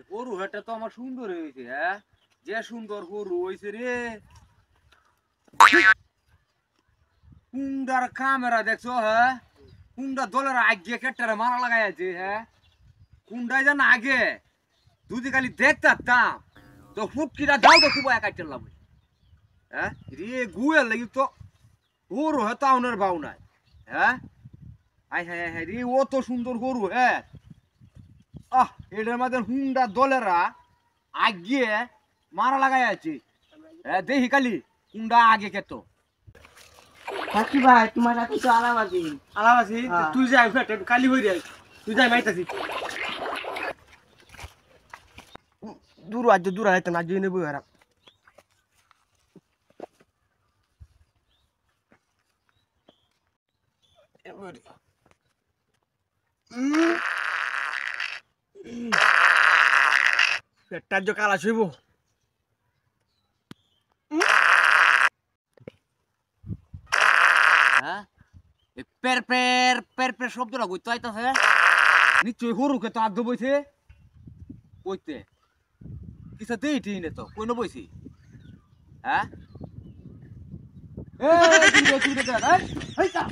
গরু হেটা তো আমার সুন্দর হয়েছে হ্যাঁ যে সুন্দর গরু হয়েছে রে কুন্ডার ক্যামেরা দেখছো হ্যাঁ কুন্ডা দলের আগে কেটারে মারা লাগাই আছে হ্যাঁ কুন্ডায় যেন আগে যদি খালি দেখতাম তো ফুটকিটা দাও তো খুব একাই চললাম হ্যাঁ রে গুয়ের লাগি তো গরু হ্যাঁ তাউনের ভাও নাই হ্যাঁ আই হ্যাঁ হ্যাঁ রে ও তো সুন্দর গরু হ্যাঁ এটার মধ্যে হুন্ডা দলেরা আগে মারা লাগাই আছে দেখি কালি হুন্ডা আগে কেত কাকি ভাই তোমার সাথে তো আলাপ আছে তুই যাই কালি হয়ে যাই তুই যাই মাইতাছি দূর আইতে না জেনে বই হারা পেটটার যে কালা শুইব হ্যাঁ পের পের পের পের শব্দটা কইতে আইতাছে নিশ্চয়ই হরুকে তো আদ্য বইছে কইতে কিসা দেই টিনে তো কইনো বইছি হ্যাঁ তুই রে দেখ এই যা